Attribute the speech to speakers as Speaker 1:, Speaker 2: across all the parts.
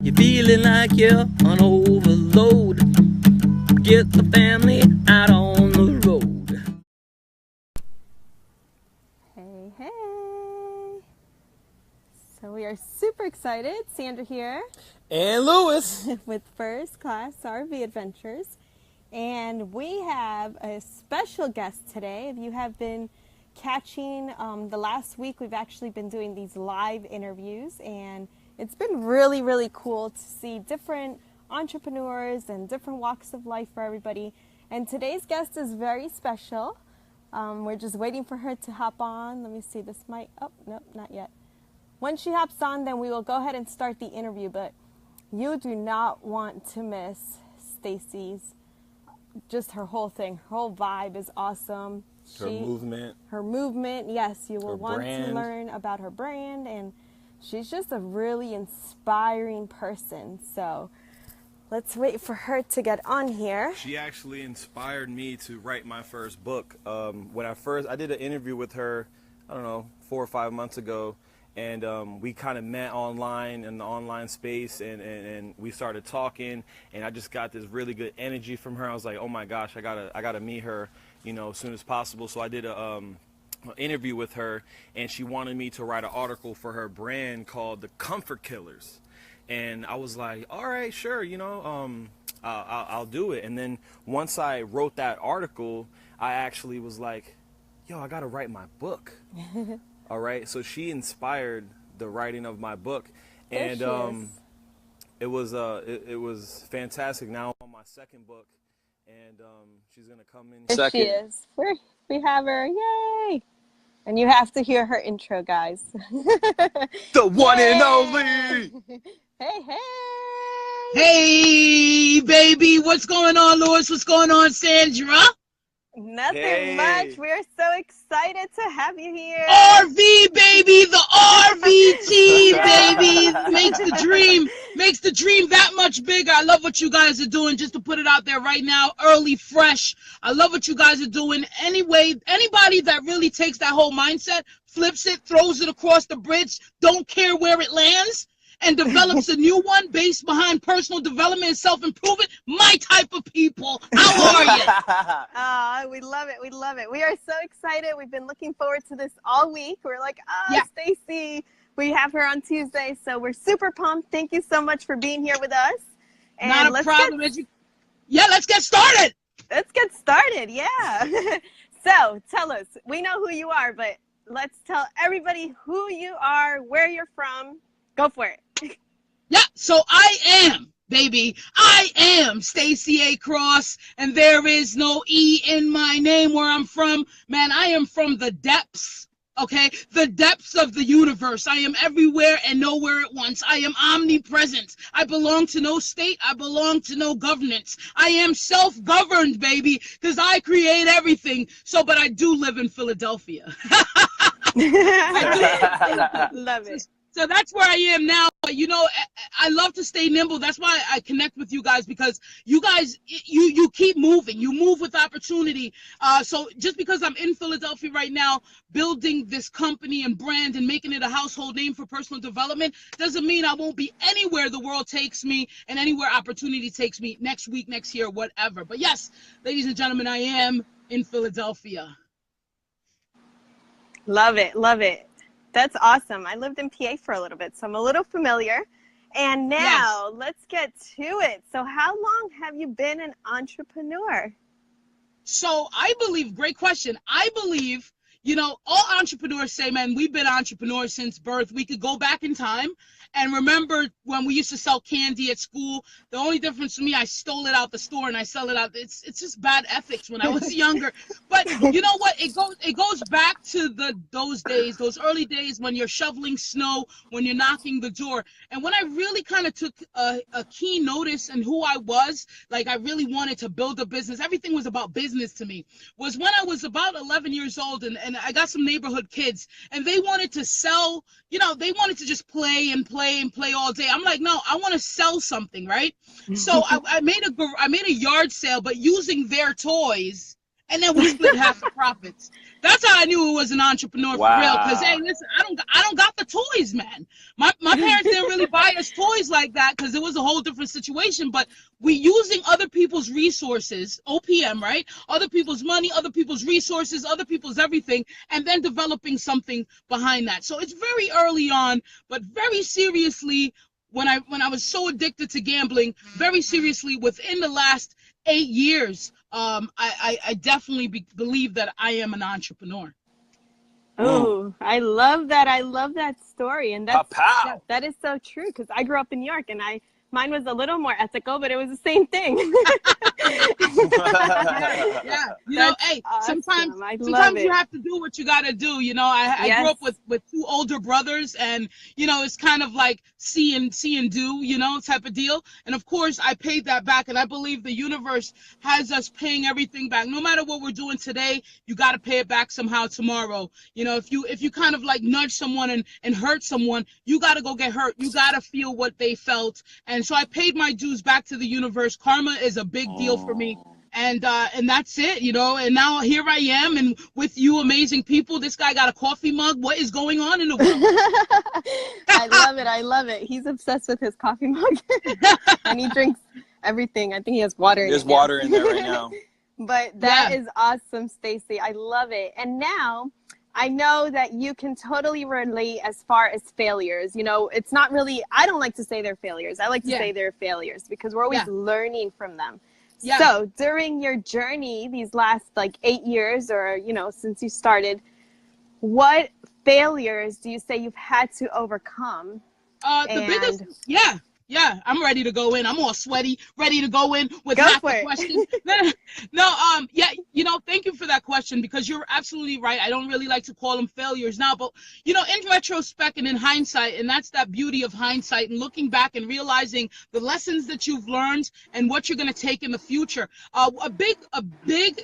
Speaker 1: You're feeling like you're on overload. Get the family out on the road.
Speaker 2: Hey, hey. So we are super excited. Sandra here.
Speaker 3: And Lewis.
Speaker 2: With First Class RV Adventures. And we have a special guest today. If you have been catching the last week, we've actually been doing these live interviews, and it's been really, really cool to see different entrepreneurs and different walks of life for everybody. And today's guest is very special. We're just waiting for her to hop on. Let me see, this might, oh, nope, not yet. When she hops on, then we will go ahead and start the interview, but you do not want to miss Stacy's, just her whole thing. Her whole vibe is awesome.
Speaker 3: Her movement,
Speaker 2: yes, you will want to learn about her brand, and she's just a really inspiring person. So let's wait for her to get on here.
Speaker 3: She actually inspired me to write my first book. When I did an interview with her, I don't know, 4 or 5 months ago, and we kind of met online in the online space, and we started talking, and I just got this really good energy from her. I was like, oh my gosh, I gotta meet her, as soon as possible. So I did an interview with her, and she wanted me to write an article for her brand called The Comfort Killers. And I was like, all right, sure, I'll do it. And then once I wrote that article, I actually was like, yo, I gotta write my book. All right, so she inspired the writing of my book, and it was fantastic. Now I'm on my second book, and she's gonna come in
Speaker 2: there
Speaker 3: second.
Speaker 2: She is. We have her, yay! And you have to hear her intro, guys.
Speaker 3: The one and only.
Speaker 2: Hey.
Speaker 4: Hey, baby, what's going on, Lewis? What's going on, Sandra?
Speaker 2: Nothing much. We're so excited to have you here.
Speaker 4: RV, baby, the RVT, baby, makes the dream that much bigger. I love what you guys are doing, just to put it out there right now, early, fresh. I love what you guys are doing. Anyway, anybody that really takes that whole mindset, flips it, throws it across the bridge, don't care where it lands, and develops a new one based behind personal development and self-improvement, my type of people. How are you?
Speaker 2: We love it. We love it. We are so excited. We've been looking forward to this all week. We're like, Stacy, we have her on Tuesday, so we're super pumped. Thank you so much for being here with us. And
Speaker 4: not a problem. Let's get started.
Speaker 2: Let's get started, yeah. So tell us, we know who you are, but let's tell everybody who you are, where you're from. Go for it.
Speaker 4: Yeah, so I am Stacy A Cross, and there is no E in my name where I'm from. Man, I am from the depths, okay? The depths of the universe. I am everywhere and nowhere at once. I am omnipresent. I belong to no state. I belong to no governance. I am self-governed, baby, because I create everything. But I do live in Philadelphia.
Speaker 2: Love it.
Speaker 4: So that's where I am now. I love to stay nimble. That's why I connect with you guys, because you guys, you keep moving. You move with opportunity. So just because I'm in Philadelphia right now, building this company and brand and making it a household name for personal development, doesn't mean I won't be anywhere the world takes me and anywhere opportunity takes me next week, next year, whatever. But yes, ladies and gentlemen, I am in Philadelphia.
Speaker 2: Love it. Love it. That's awesome. I lived in PA for a little bit, so I'm a little familiar. And now let's get to it. So how long have you been an entrepreneur?
Speaker 4: So I believe, great question. I believe, all entrepreneurs say, man, we've been entrepreneurs since birth. We could go back in time and remember when we used to sell candy at school. The only difference for me, I stole it out the store and I sell it out. It's just bad ethics when I was younger. But you know what? It goes back to those days, those early days when you're shoveling snow, when you're knocking the door. And when I really kind of took a keen notice in who I was, like I really wanted to build a business. Everything was about business to me. Was when I was about 11 years old, and I got some neighborhood kids, and they wanted to sell, they wanted to just play all day. I'm like, no, I want to sell something, right? So I made a yard sale, but using their toys and then we split half the profits. That's how I knew it was an entrepreneur for real. Because hey, listen, I don't got the toys, man. My parents didn't really buy us toys like that because it was a whole different situation. But we using other people's resources, OPM, right? Other people's money, other people's resources, other people's everything, and then developing something behind that. So it's very early on, but very seriously, when I was so addicted to gambling, very seriously within the last 8 years, I definitely believe that I am an entrepreneur.
Speaker 2: Oh, I love that. I love that story. And that is so true, because I grew up in New York, and mine was a little more ethical, but it was the same thing.
Speaker 4: Yeah. You know, hey,
Speaker 2: awesome.
Speaker 4: sometimes you have to do what you got to do. You know, I grew up with 2 older brothers, and, you know, it's kind of like see and do, you know, type of deal. And of course, I paid that back. And I believe the universe has us paying everything back. No matter what we're doing today, you got to pay it back somehow tomorrow. You know, if you kind of like nudge someone and hurt someone, you got to go get hurt. You got to feel what they felt. And so I paid my dues back to the universe. Karma is a big deal for me. And that's it, you know. And now here I am, and with you amazing people. This guy got a coffee mug. What is going on in the world?
Speaker 2: I love it. He's obsessed with his coffee mug. And he drinks everything. I think he has water in it.
Speaker 5: There's water in there right now.
Speaker 2: But that is awesome, Stacy. I love it. And now I know that you can totally relate as far as failures. You know, it's not really, I don't like to say they're failures. I like to say they're failures, because we're always learning from them. Yeah. So during your journey, these last like 8 years, or, you know, since you started, what failures do you say you've had to overcome?
Speaker 4: The biggest, yeah, I'm ready to go in. I'm all sweaty, ready to go in with half the question. Yeah, you know, thank you for that question, because you're absolutely right. I don't really like to call them failures now, but, you know, in retrospect and in hindsight, and that's that beauty of hindsight and looking back and realizing the lessons that you've learned and what you're going to take in the future. A big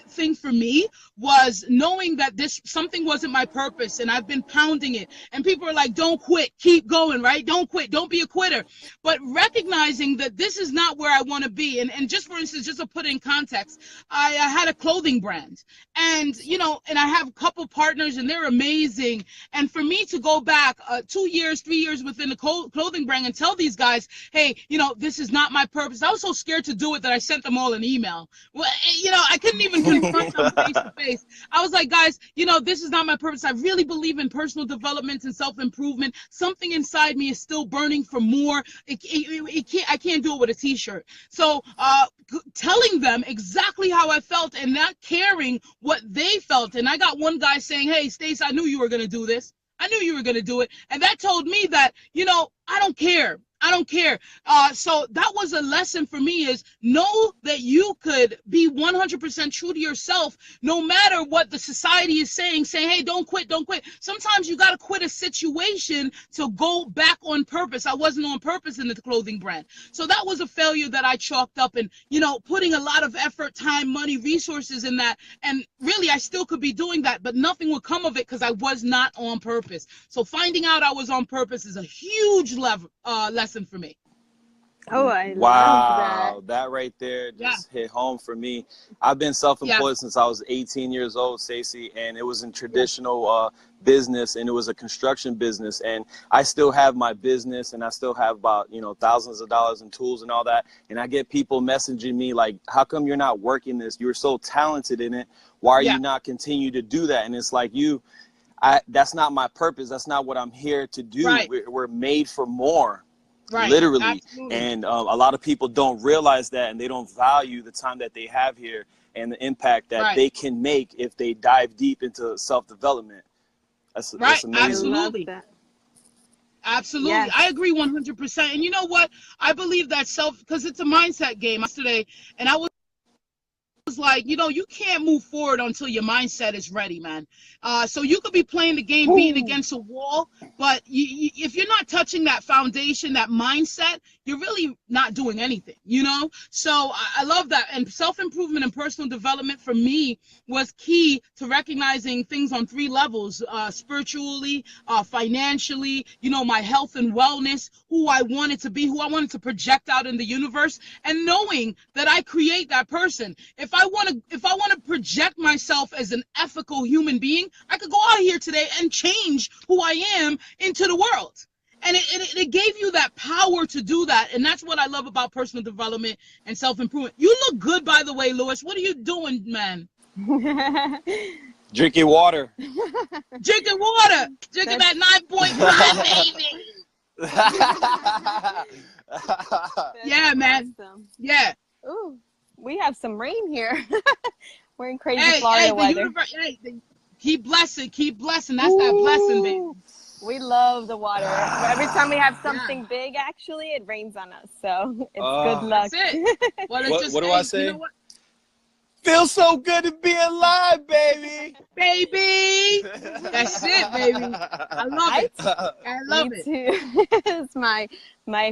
Speaker 4: thing for me was knowing that something wasn't my purpose, and I've been pounding it. And people are like, don't quit, keep going, right? Don't quit, don't be a quitter. But recognizing that this is not where I want to be. And just for instance, just to put it in context, I had a clothing brand, and, you know, and I have a couple partners, and they're amazing. And for me to go back 2 years, 3 years within the clothing brand and tell these guys, hey, you know, this is not my purpose. I was so scared to do it that I sent them all an email. Well, you know, I couldn't even confront them face to face. I was like, guys, you know, this is not my purpose. I really believe in personal development and self-improvement. Something inside me is still burning for more. I can't do it with a t-shirt. So telling them exactly how I felt and not caring what they felt. And I got one guy saying, hey, Stace, I knew you were going to do this. I knew you were going to do it. And that told me that, you know, I don't care. I don't care. So that was a lesson for me, is know that you could be 100% true to yourself, no matter what the society is saying, hey, don't quit, don't quit. Sometimes you got to quit a situation to go back on purpose. I wasn't on purpose in the clothing brand. So that was a failure that I chalked up, and, you know, putting a lot of effort, time, money, resources in that. And really, I still could be doing that, but nothing would come of it because I was not on purpose. So finding out I was on purpose is a huge lesson for me.
Speaker 2: Oh, I love that.
Speaker 5: That right there just hit home for me. I've been self-employed since I was 18 years old, Stacey, and it was in traditional business, and it was a construction business. And I still have my business, and I still have about, you know, thousands of dollars in tools and all that. And I get people messaging me like, how come you're not working this? You're so talented in it. Why are you not continue to do that? And it's like, that's not my purpose. That's not what I'm here to do.
Speaker 4: Right.
Speaker 5: We're made for more.
Speaker 4: Right,
Speaker 5: literally.
Speaker 4: absolutely.
Speaker 5: And a lot of people don't realize that, and they don't value the time that they have here and the impact that they can make if they dive deep into self-development. That's amazing.
Speaker 4: Absolutely. Absolutely. Yes. I agree 100%. And you know what? I believe that because it's a mindset game yesterday, and I was like, you know, you can't move forward until your mindset is ready, man. So you could be playing the game, beating against a wall, but if you're not touching that foundation, that mindset, you're really not doing anything, you know? So I love that. And self-improvement and personal development for me was key to recognizing things on 3 levels, spiritually, financially, you know, my health and wellness, who I wanted to be, who I wanted to project out in the universe, and knowing that I create that person. If I want to project myself as an ethical human being, I could go out here today and change who I am into the world. And it gave you that power to do that. And that's what I love about personal development and self-improvement. You look good, by the way, Lewis. What are you doing, man?
Speaker 5: Drinking water.
Speaker 4: Drinking water. Drinking that 9.5, baby. Yeah, man.
Speaker 2: Awesome.
Speaker 4: Yeah.
Speaker 2: Ooh, we have some rain here. We're in crazy Florida weather.
Speaker 4: Keep blessing. That's that blessing, baby.
Speaker 2: We love the water. Every time we have something big, actually, it rains on us. So it's good luck.
Speaker 4: That's it. Well,
Speaker 5: what do I say?
Speaker 4: You know what?
Speaker 5: Feels so good to be alive, baby.
Speaker 4: Baby. That's it, baby. I love it. I love
Speaker 2: Me
Speaker 4: it.
Speaker 2: too. It's my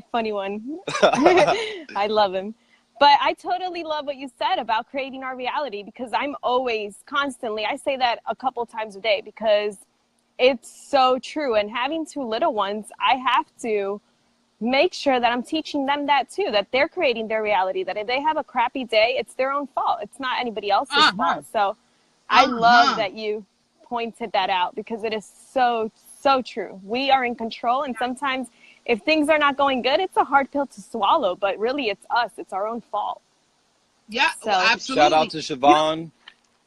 Speaker 2: funny one. I love him. But I totally love what you said about creating our reality, because I'm always constantly, I say that a couple times a day because it's so true. And having two little ones, I have to make sure that I'm teaching them that too, that they're creating their reality, that if they have a crappy day, it's their own fault. It's not anybody else's fault. So I love that you pointed that out, because it is so, so true. We are in control. And sometimes if things are not going good, it's a hard pill to swallow, but really it's us. It's our own fault.
Speaker 4: Yeah,
Speaker 2: So,
Speaker 4: absolutely.
Speaker 5: Shout out to Siobhan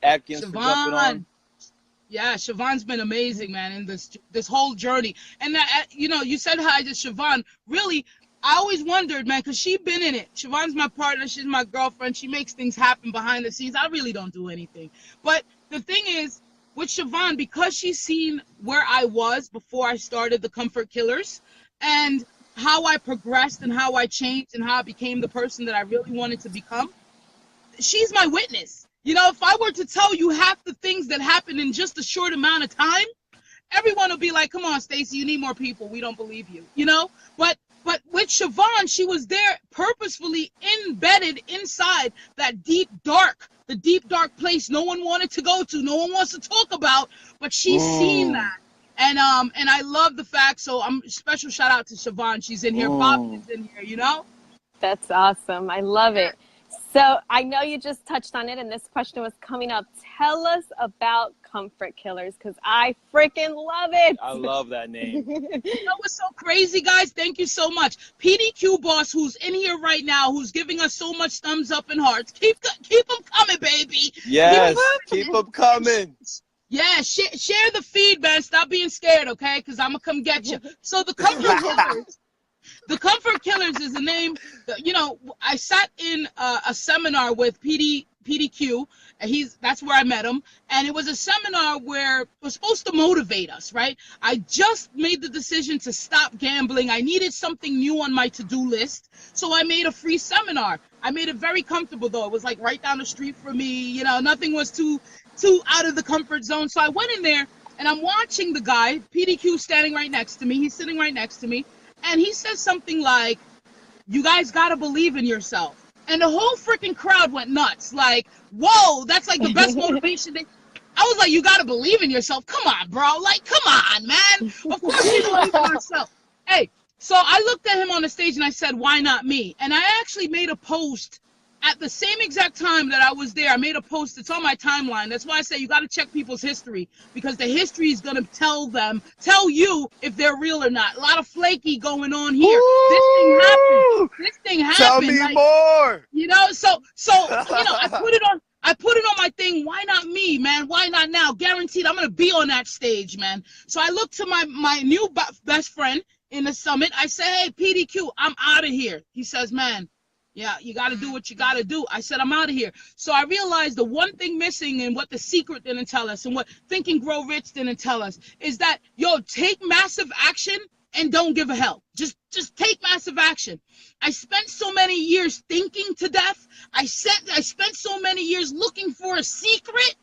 Speaker 5: Atkins for jumping on.
Speaker 4: Yeah, Siobhan's been amazing, man, in this whole journey. And you said hi to Siobhan. Really, I always wondered, man, because she's been in it. Siobhan's my partner. She's my girlfriend. She makes things happen behind the scenes. I really don't do anything. But the thing is, with Siobhan, because she's seen where I was before I started the Comfort Killers, and how I progressed and how I changed and how I became the person that I really wanted to become, she's my witness. You know, if I were to tell you half the things that happened in just a short amount of time, everyone would be like, come on, Stacy, you need more people. We don't believe you, you know? But with Siobhan, she was there purposefully embedded inside that deep, dark place no one wanted to go to, no one wants to talk about, but she's seen that. And I love the fact, so special shout out to Siobhan. She's in here, Bobby is in here, you know?
Speaker 2: That's awesome. I love it. So I know you just touched on it, and this question was coming up. Tell us about Comfort Killers, because I freaking love it.
Speaker 5: I love that name.
Speaker 4: You know what's so crazy, guys? Thank you so much. PDQ Boss, who's in here right now, who's giving us so much thumbs up and hearts. Keep them coming, baby.
Speaker 5: Yes, keep them coming.
Speaker 4: Yeah, share the feed, man. Stop being scared, okay? Because I'm going to come get you. So the Comfort Killers. The Comfort Killers is the name. You know, I sat in a seminar with PDQ. That's where I met him. And it was a seminar where it was supposed to motivate us, right? I just made the decision to stop gambling. I needed something new on my to-do list. So I made a free seminar. I made it very comfortable, though. It was like right down the street from me. You know, nothing was too out of the comfort zone. So I went in there and I'm watching the guy, PDQ, standing right next to me. He's sitting right next to me. And he says something like, you guys got to believe in yourself. And the whole freaking crowd went nuts. Like, whoa, that's like the best motivation. I was like, you got to believe in yourself. Come on, bro. Like, come on, man. Of course you believe in yourself. Hey, so I looked at him on the stage and I said, why not me? And I actually made a post at the same exact time that I was there. I made a post. It's on my timeline. That's why I say you got to check people's history, because the history is going to tell you if they're real or not. A lot of flaky going on here.
Speaker 5: Ooh,
Speaker 4: This thing happened.
Speaker 5: Tell me more.
Speaker 4: You know, so you know, I put it on my thing. Why not me, man? Why not now? Guaranteed I'm going to be on that stage, man. So I looked to my new best friend in the summit. I said, hey, PDQ, I'm out of here. He says, man, yeah, you got to do what you got to do. I said, I'm out of here. So I realized the one thing missing and what The Secret didn't tell us and what Think and Grow Rich didn't tell us is that, take massive action and don't give a hell. Just take massive action. I spent so many years thinking to death. I spent so many years looking for a secret.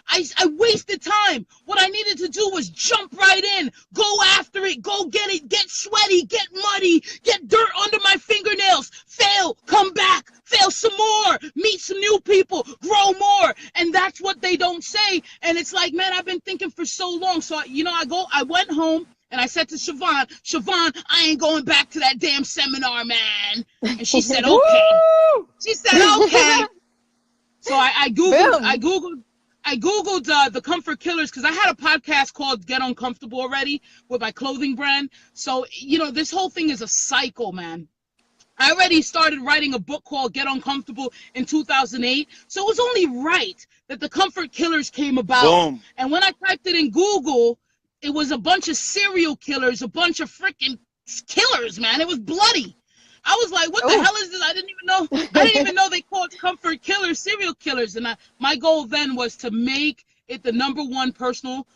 Speaker 4: I wasted time. What I needed to do was jump right in, go after it, go get it, get sweaty, get muddy, get dirt under my fingernails, fail, come back, fail some more, meet some new people, grow more. And that's what they don't say. And it's like, man, I've been thinking for so long. So, I went home and I said to Siobhan, I ain't going back to that damn seminar, man. And she said, okay. She said, okay. So I googled the comfort killers because I had a podcast called Get Uncomfortable already with my clothing brand. So, you know, this whole thing is a cycle, man. I already started writing a book called Get Uncomfortable in 2008. So it was only right that the comfort killers came about.
Speaker 5: Boom.
Speaker 4: And when I typed it in Google, it was a bunch of serial killers, a bunch of freaking killers, man. It was bloody. I was like, what the hell is this? I didn't even know they called comfort killers serial killers. And my goal then was to make it the #1 personal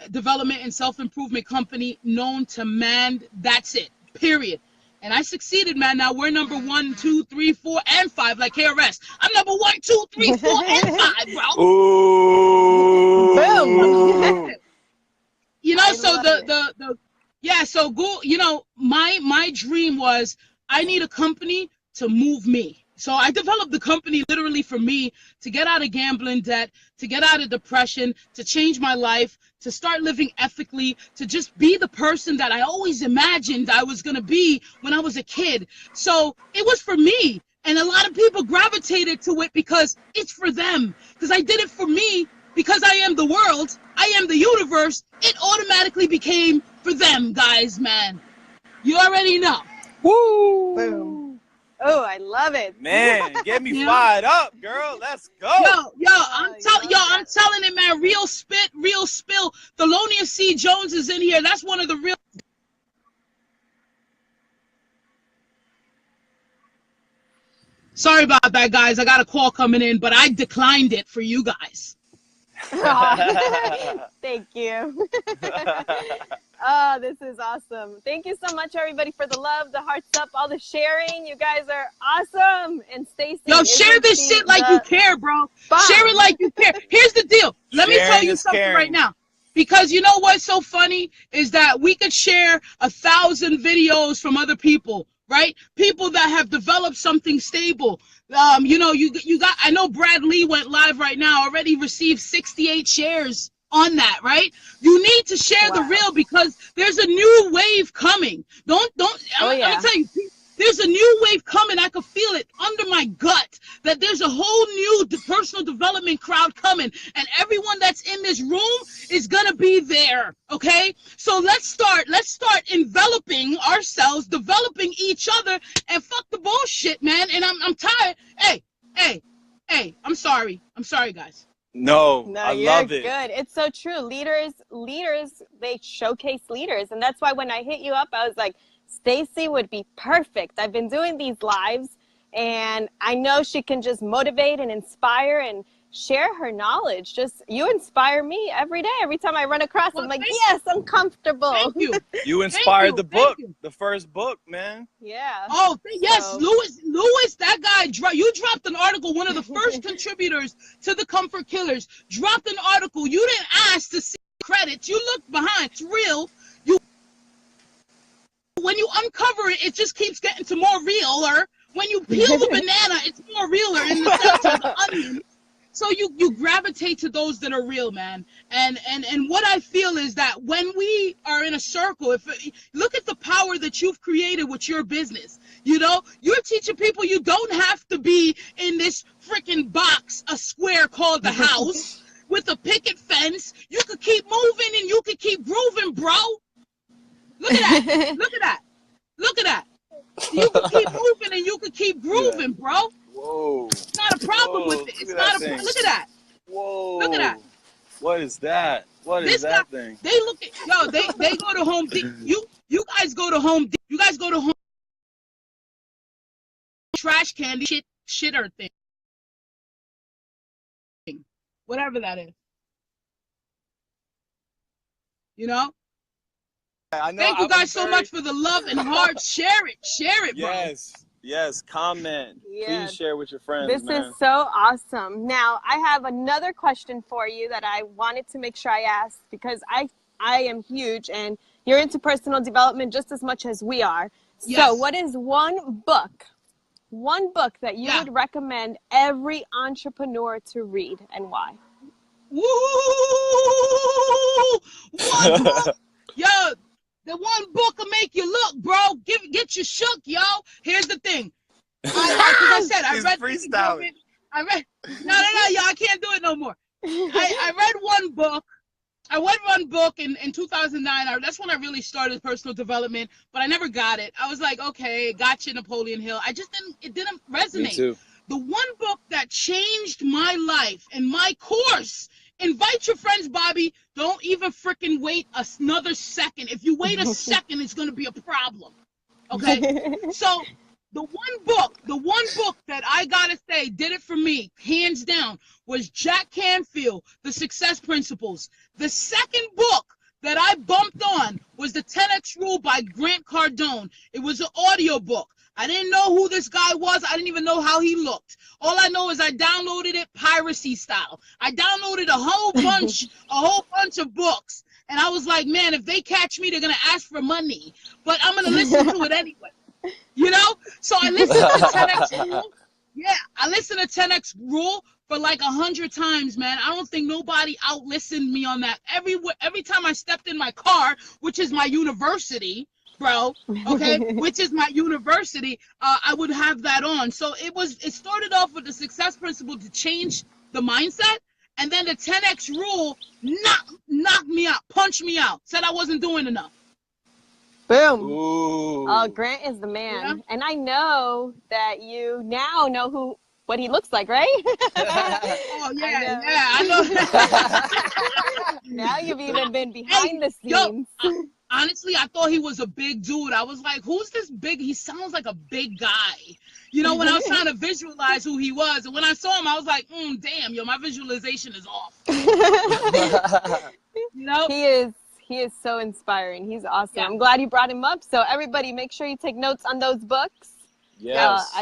Speaker 4: development and self-improvement company known to man. That's it, period. And I succeeded, man. Now we're #1, 2, 3, 4, and 5, like KRS. I'm #1, 2, 3, 4, and 5, bro.
Speaker 5: Ooh.
Speaker 2: Boom.
Speaker 4: You know, so Google, you know, my dream was I need a company to move me. So I developed the company literally for me to get out of gambling debt, to get out of depression, to change my life, to start living ethically, to just be the person that I always imagined I was going to be when I was a kid. So it was for me. And a lot of people gravitated to it because it's for them. Because I did it for me. Because I am the world, I am the universe, it automatically became for them, guys, man. You already know.
Speaker 5: Woo!
Speaker 2: Boom. Oh, I love it.
Speaker 5: Man, get me fired up, girl. Let's go.
Speaker 4: I'm telling it, man. Real spit, real spill. Thelonious C. Jones is in here. That's one of the real. Sorry about that, guys. I got a call coming in, but I declined it for you guys.
Speaker 2: Thank you. Oh, this is awesome. Thank you so much, everybody, for the love, the hearts up, all the sharing. You guys are awesome. And Stacy,
Speaker 4: share this shit like you care, bro. Share it like you care. Here's the deal. Let me tell you something right now. Because you know what's so funny is that we could share 1,000 videos from other people, right? People that have developed something stable. You know, you got, I know Brad Lee went live right now, already received 68 shares on that, right? You need to share the reel because there's a new wave coming. I'm gonna tell you, there's a new wave coming. I can feel it under my gut that there's a whole new personal development crowd coming, and everyone that's in this room is gonna be there. Okay, so let's start enveloping ourselves, developing each other, and fuck the bullshit, man. And I'm tired. Hey, I'm sorry, guys.
Speaker 5: No, I love it.
Speaker 2: Good. It's so true. Leaders, they showcase leaders. And that's why when I hit you up, I was like, Stacy would be perfect. I've been doing these lives and I know she can just motivate and inspire and share her knowledge. Just, you inspire me every day. Every time I run across, I'm like, yes, I'm comfortable.
Speaker 4: Thank you.
Speaker 5: You inspired the book, the first book, man.
Speaker 2: Yeah.
Speaker 4: Oh, yes, Lewis, that guy, you dropped an article, one of the first contributors to the Comfort Killers, dropped an article. You didn't ask to see credits. You looked behind. It's real. When you uncover it, it just keeps getting to more realer. When you peel the banana, it's more realer in the center of the onion. So you gravitate to those that are real, man. And what I feel is that when we are in a circle, look at the power that you've created with your business. You know, you're teaching people you don't have to be in this freaking box, a square called the house, with a picket fence. You could keep moving and you could keep grooving, bro. Look at that. Look at that. Look at that. You could keep moving and you could keep grooving, bro.
Speaker 5: Whoa.
Speaker 4: It's not a problem with it. It's not a problem. Look at that.
Speaker 5: Whoa.
Speaker 4: Look at that.
Speaker 5: What is that? What is that thing?
Speaker 4: They look at, they go to Home Depot. You guys go to Home Depot. You guys go to Home trash candy shitter thing. Whatever that is. You know?
Speaker 5: I know.
Speaker 4: Thank you guys so much for the love and heart. Share it, bro.
Speaker 5: Yes, comment.
Speaker 2: Yeah.
Speaker 5: Please share with your friends.
Speaker 2: This is so awesome. Now, I have another question for you that I wanted to make sure I asked because I am huge and you're into personal development just as much as we are.
Speaker 4: Yes.
Speaker 2: So what is one book that you would recommend every entrepreneur to read and why?
Speaker 4: Woo! One book. Yo, the one book will make you look, bro. Get you shook, yo. Here's the thing. Like I said, I I read, no, yo, I can't do it no more. I read one book. I read one book in 2009. That's when I really started personal development, but I never got it. I was like, okay, gotcha, Napoleon Hill. It didn't resonate.
Speaker 5: Me too.
Speaker 4: The one book that changed my life and my course, invite your friends, Bobby. Don't even freaking wait another second. If you wait a second, it's going to be a problem. Okay? So the one book that I got to say did it for me, hands down, was Jack Canfield, The Success Principles. The second book that I bumped on was The 10X Rule by Grant Cardone. It was an audio book. I didn't know who this guy was. I didn't even know how he looked. All I know is I downloaded it piracy style. I downloaded a whole bunch of books. And I was like, man, if they catch me, they're going to ask for money. But I'm going to listen to it anyway. You know? So I listened to 10X Rule. Yeah, I listened to 10X Rule for like 100 times, man. I don't think nobody out-listened me on that. Every time I stepped in my car, which is my university, bro, okay, which is my university, I would have that on. So it started off with the success principle to change the mindset, and then the 10X Rule knocked me out, punched me out, said I wasn't doing enough.
Speaker 2: Boom.
Speaker 5: Ooh.
Speaker 2: Oh, Grant is the man. Yeah. And I know that you now know what he looks like, right?
Speaker 4: Oh, yeah, I know.
Speaker 2: Now you've even been behind the scenes.
Speaker 4: Honestly, I thought he was a big dude. I was like, who's this big? He sounds like a big guy. You know, when I was trying to visualize who he was. And when I saw him, I was like, damn, yo, my visualization is off. You know?
Speaker 2: He is so inspiring. He's awesome.
Speaker 4: Yeah.
Speaker 2: I'm glad you brought him up. So everybody, make sure you take notes on those books.
Speaker 5: Yes.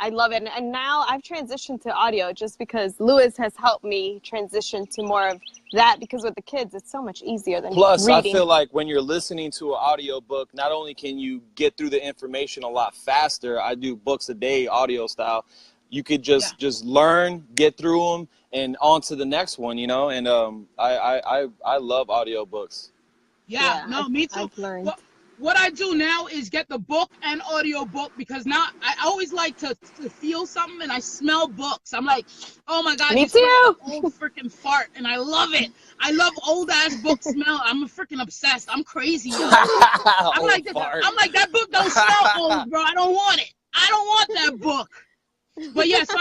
Speaker 2: I love it. And now I've transitioned to audio just because Lewis has helped me transition to more of that, because with the kids, it's so much easier than
Speaker 5: Plus,
Speaker 2: reading.
Speaker 5: I feel like when you're listening to an audio book, not only can you get through the information a lot faster, I do books a day, audio style. You could just learn, get through them, and on to the next one, you know? And I love audio books.
Speaker 4: Yeah, no, me too.
Speaker 2: I've learned.
Speaker 4: What I do now is get the book and audio book, because now I always like to feel something, and I smell books. I'm like, oh my God,
Speaker 2: me too.
Speaker 4: Old freaking fart, and I love it. I love old ass book smell. I'm freaking obsessed. I'm crazy. I'm like that book don't smell old, bro. I don't want it. I don't want that book. But yeah, so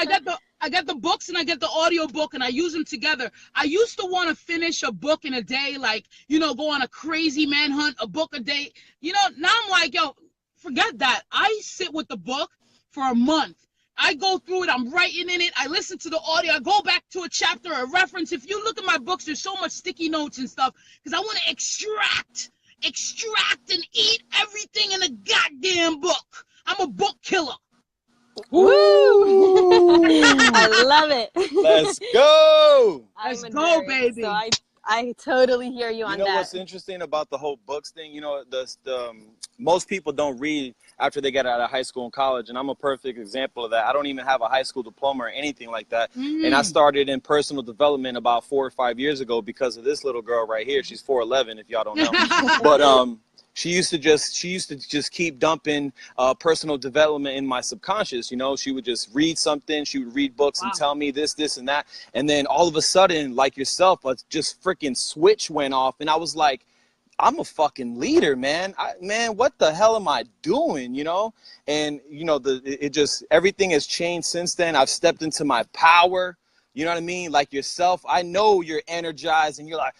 Speaker 4: I get the books and I get the audio book, and I use them together. I used to want to finish a book in a day, like, you know, go on a crazy manhunt, a book a day. You know, now I'm like, yo, forget that. I sit with the book for a month. I go through it. I'm writing in it. I listen to the audio. I go back to a chapter, a reference. If you look at my books, there's so much sticky notes and stuff, because I want to extract and eat everything in a goddamn book. I'm a book killer.
Speaker 2: Woo! I love it.
Speaker 5: Let's go.
Speaker 4: Let's go, baby.
Speaker 2: So I totally hear you on that.
Speaker 5: You know what's interesting about the whole books thing? You know, the most people don't read after they get out of high school and college, and I'm a perfect example of that. I don't even have a high school diploma or anything like that. And I started in personal development about 4 or 5 years ago because of this little girl right here. She's 4'11", if y'all don't know. But she used to just keep dumping personal development in my subconscious. You know, she would just read something. She would read books and tell me this, and that. And then all of a sudden, like yourself, a just freaking switch went off. And I was like, I'm a fucking leader, man. Man, what the hell am I doing? You know? And, you know, everything has changed since then. I've stepped into my power. You know what I mean? Like yourself, I know you're energized and you're like,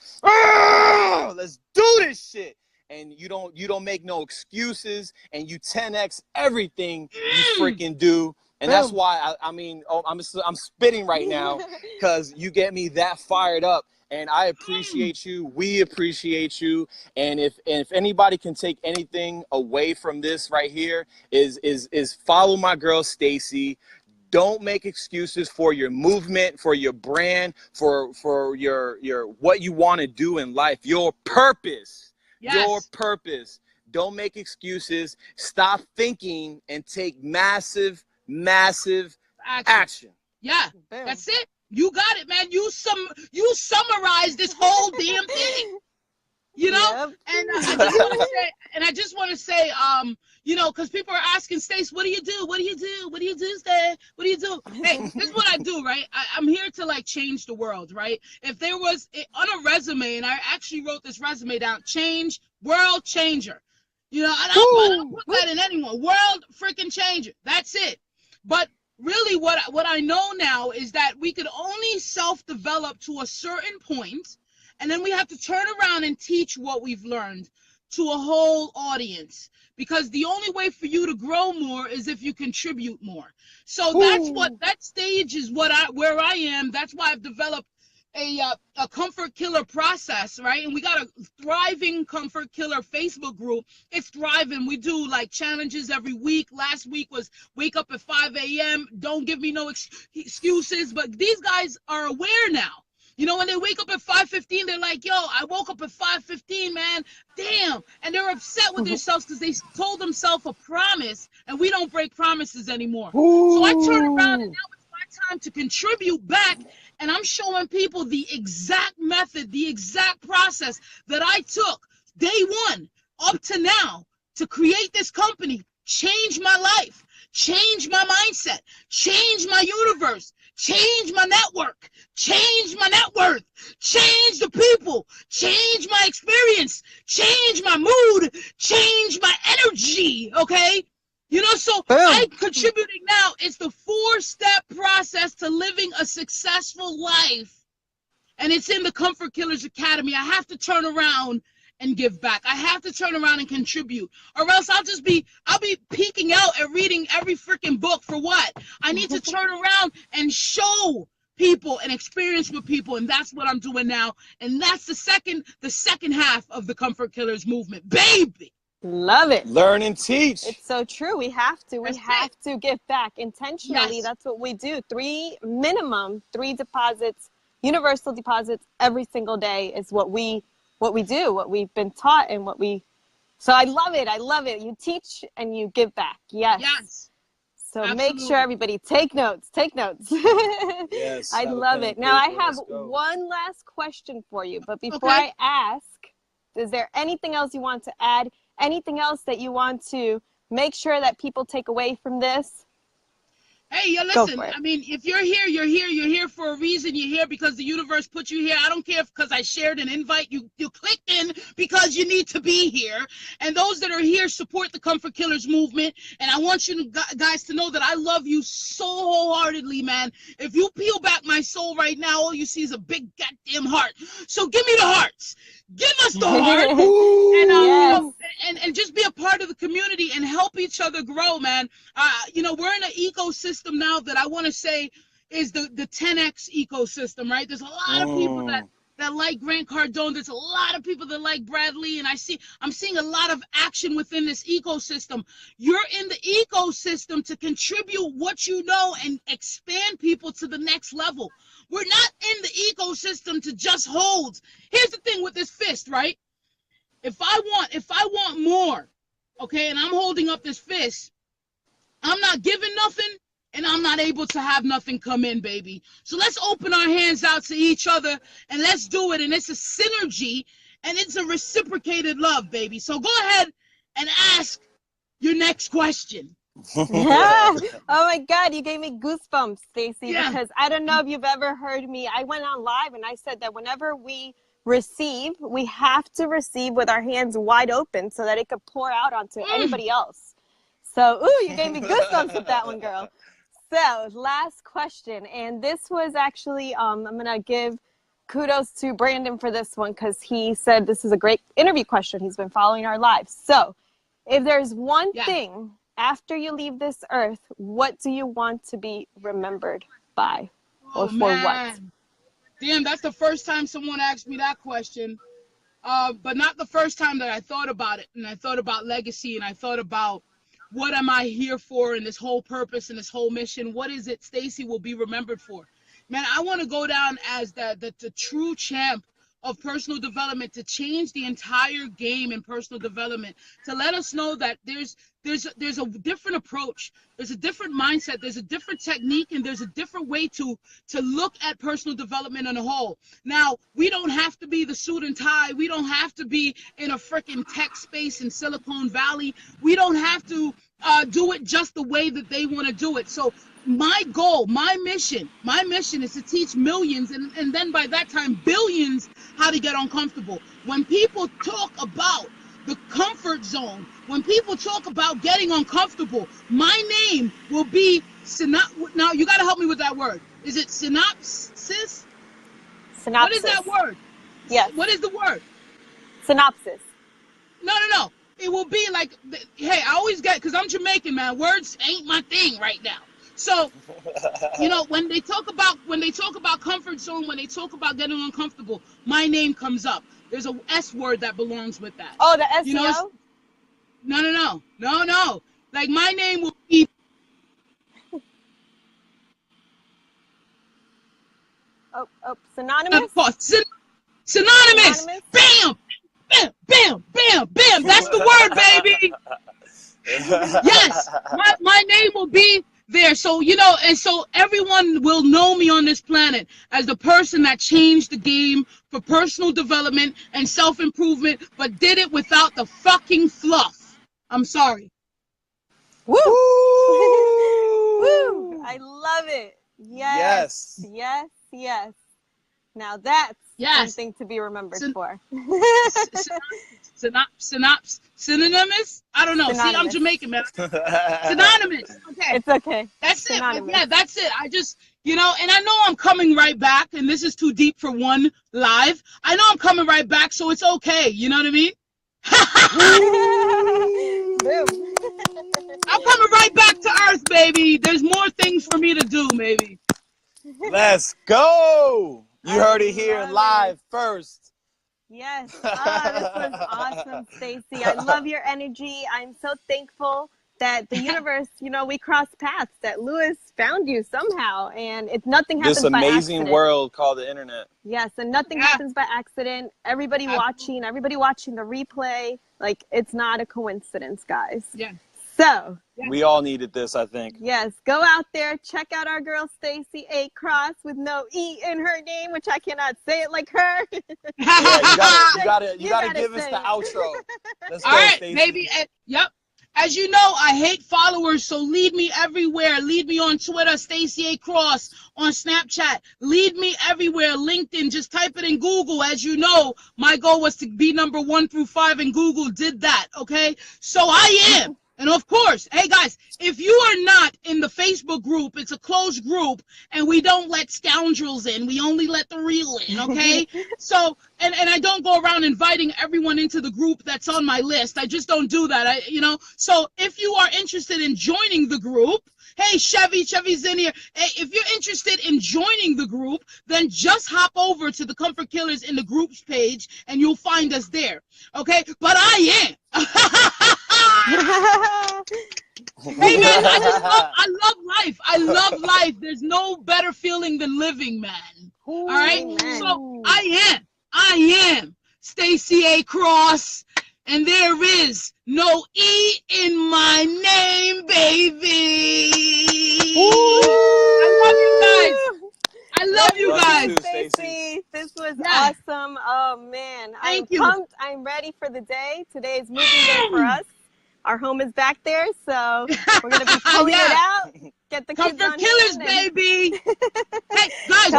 Speaker 5: let's do this shit. And you don't make no excuses, and you 10x everything you freaking do. And that's why I'm spitting right now, because you get me that fired up. And I appreciate you. We appreciate you. And if anybody can take anything away from this right here is follow my girl Stacy. Don't make excuses for your movement, for your brand, for your what you want to do in life, your purpose. Yes. Your purpose. Don't make excuses. Stop thinking and take massive action.
Speaker 4: Yeah, that's it. You got it, man. You summarized this whole damn thing. You know? Yep. And I just want to say, you know, because people are asking, Stace, what do you do? What do you do? What do you do, Stace? What do you do? Hey, this is what I do, right? I'm here to like change the world, right? If there was on a resume, and I actually wrote this resume down, change, world changer. You know, I don't put that in anyone. World freaking changer. That's it. But really what I know now is that we could only self-develop to a certain point, and then we have to turn around and teach what we've learned to a whole audience, because the only way for you to grow more is if you contribute more. So that's what that stage is, where I am. That's why I've developed a comfort killer process, right? And we got a thriving comfort killer Facebook group. It's thriving. We do like challenges every week. Last week was wake up at 5 a.m. Don't give me no excuses. But these guys are aware now. You know, when they wake up at 5:15, they're like, yo, I woke up at 5:15, man. Damn. And they're upset with themselves because they told themselves a promise, and we don't break promises anymore. So I turn around, and now it's my time to contribute back. And I'm showing people the exact method, the exact process that I took day one up to now to create this company, change my life, change my mindset, change my universe, change my network, change my net worth, change the people, change my experience, change my mood, change my energy, okay? You know, so I contributing now. It's the 4-step process to living a successful life. And it's in the Comfort Killers Academy. I have to turn around and give back. I have to turn around and contribute, or else I'll be peeking out and reading every freaking book for what? I need to turn around and show people and experience with people, and that's what I'm doing now. And that's the second half of the Comfort Killers movement, baby.
Speaker 2: Love it.
Speaker 5: Learn and teach.
Speaker 2: It's so true. We have to. We have to give back intentionally.
Speaker 4: Yes.
Speaker 2: That's what we do. Minimum three deposits, universal deposits every single day is what we do, what we've been taught, and so I love it. I love it. You teach and you give back. Yes.
Speaker 4: Yes.
Speaker 2: So
Speaker 4: Absolutely.
Speaker 2: make sure everybody take notes.
Speaker 5: Yes.
Speaker 2: I love it. Now I have one last question for you, but before I ask, is there anything else you want to add? Anything else that you want to make sure that people take away from this?
Speaker 4: Hey, listen, I mean, if you're here, you're here. You're here for a reason. You're here because the universe put you here. I don't care if because I shared an invite. You clicked in because you need to be here. And those that are here support the Comfort Killers movement. And I want you guys to know that I love you so wholeheartedly, man. If you peel back my soul right now, all you see is a big goddamn heart. So give me the hearts. Give us the heart. And just be a part of the community and help each other grow, man. You know, we're in an ecosystem now that I want to say is the 10X ecosystem, right? There's a lot of people that like Grant Cardone. There's a lot of people that like Bradley, and I'm seeing a lot of action within this ecosystem. You're in the ecosystem to contribute what you know and expand people to the next level. We're not in the ecosystem to just hold. Here's the thing with this fist, right? If I want more, okay, and I'm holding up this fist, I'm not giving nothing, and I'm not able to have nothing come in, baby. So let's open our hands out to each other, and let's do it. And it's a synergy, and it's a reciprocated love, baby. So go ahead and ask your next question.
Speaker 2: Oh my God, you gave me goosebumps, Stacy, because I don't know if you've ever heard me. I went on live and I said that whenever we receive, we have to receive with our hands wide open so that it could pour out onto anybody else. So, ooh, you gave me goosebumps with that one, girl. So, last question, and this was actually, I'm going to give kudos to Brandon for this one because he said this is a great interview question. He's been following our lives. So, if there's one thing after you leave this earth, what do you want to be remembered by, or for what?
Speaker 4: Damn, that's the first time someone asked me that question, but not the first time that I thought about it, and I thought about legacy, and I thought about what am I here for, and this whole purpose and this whole mission. What is it Stacy will be remembered for? Man, I want to go down as the true champ of personal development to change the entire game in personal development, to let us know that there's a different approach, there's a different mindset, there's a different technique, and there's a different way to look at personal development on a whole. Now, we don't have to be the suit and tie. We don't have to be in a freaking tech space in Silicon Valley. We don't have to do it just the way that they want to do it. So my goal, my mission is to teach millions, and then by that time billions, how to get uncomfortable. When people talk about the comfort zone, when people talk about getting uncomfortable, my name will be now you got to help me with that word. Is it synopsis?
Speaker 2: Synopsis.
Speaker 4: What is that word?
Speaker 2: Yes.
Speaker 4: What is the word?
Speaker 2: Synopsis.
Speaker 4: No. It will be like, hey, I always get, because I'm Jamaican, man. Words ain't my thing right now. So, when they talk about comfort zone, when they talk about getting uncomfortable, my name comes up. There's a S word that belongs with that.
Speaker 2: Oh, the SEO?
Speaker 4: No. Like, my name will be.
Speaker 2: Oh, synonymous?
Speaker 4: Synonymous. Bam! Bam! That's the word, baby. Yes, my name will be there. So, and so everyone will know me on this planet as the person that changed the game for personal development and self-improvement, but did it without the fucking fluff. I'm sorry.
Speaker 2: Woo! Woo! I love it. Yes. Now that's something to be remembered for.
Speaker 4: Synonymous? I don't know.
Speaker 2: Synonymous.
Speaker 4: See, I'm Jamaican, man. Synonymous. Okay.
Speaker 2: It's okay.
Speaker 4: That's
Speaker 2: Synonymous.
Speaker 4: it. Yeah, that's it. I just, and I know I'm coming right back, and this is too deep for one live. I know I'm coming right back, so it's okay. You know what I mean?
Speaker 2: Boom.
Speaker 4: I'm coming right back to Earth, baby. There's more things for me to do, maybe.
Speaker 5: Let's go. You heard it here live first.
Speaker 2: Yes. This was awesome, Stacy. I love your energy. I'm so thankful that the universe, we crossed paths, that Lewis found you somehow, and nothing happens by accident. This amazing
Speaker 5: world called the internet.
Speaker 2: Yes, and nothing happens by accident. Everybody watching the replay, like, it's not a coincidence, guys.
Speaker 4: Yeah.
Speaker 2: So
Speaker 5: we all needed this, I think.
Speaker 2: Yes, go out there, check out our girl Stacy A Cross with no E in her name, which I cannot say it like her.
Speaker 5: Yeah, you gotta give us the outro. Let's go, Stacy.
Speaker 4: Baby. Yep. As you know, I hate followers, so lead me everywhere. Lead me on Twitter, Stacy A Cross, on Snapchat. Lead me everywhere. LinkedIn, just type it in Google. As you know, my goal was to be number 1 through 5, and Google did that, okay? So I am. And of course, hey guys, if you are not in the Facebook group, it's a closed group, and we don't let scoundrels in. We only let the real in, okay? So, and I don't go around inviting everyone into the group that's on my list. I just don't do that, So if you are interested in joining the group, hey, Chevy's in here. Hey, if you're interested in joining the group, then just hop over to the Comfort Killers in the groups page, and you'll find us there, okay? But I am. Hey man, I love life. I love life. There's no better feeling than living, man. All right. So I am Stacy A Cross, and there is no E in my name, baby. I love you guys.
Speaker 2: Stacy, this was awesome. Oh man, I'm pumped. I'm ready for the day. Today is moving day for us. Our home is back there, so we're gonna be pulling it out. Get the
Speaker 4: Comfort Killers, baby. Hey guys,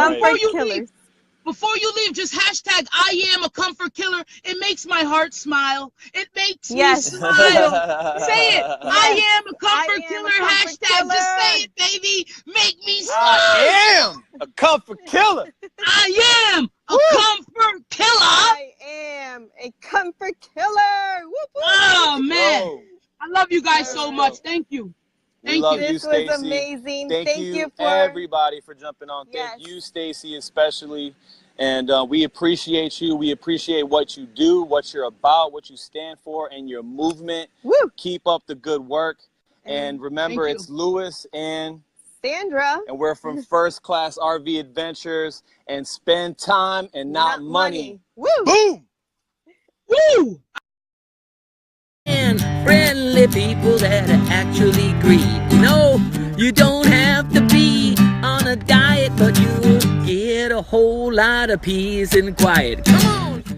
Speaker 4: before you leave, just hashtag I am a comfort killer. It makes my heart smile. It makes me smile. Say it. I am a comfort killer. Hashtag. Just say it, baby. Make me smile.
Speaker 5: I am a comfort killer.
Speaker 4: I am a comfort killer.
Speaker 2: I am a comfort killer. Whoop, whoop.
Speaker 4: Oh man. Whoa. I love you guys so much. Thank you.
Speaker 5: Thank you.
Speaker 2: This was amazing.
Speaker 5: Thank you for everybody for jumping on. Thank you, Stacy, especially. And we appreciate you. We appreciate what you do, what you're about, what you stand for, and your movement.
Speaker 2: Woo.
Speaker 5: Keep up the good work. And remember, it's Lewis and
Speaker 2: Sandra.
Speaker 5: And we're from First Class RV Adventures and spend time and not money.
Speaker 2: Woo!
Speaker 5: Boom!
Speaker 4: Woo!
Speaker 1: And friendly people that are actually greed. You know, you don't have to be on a diet, but you'll get a whole lot of peace and quiet. Come on!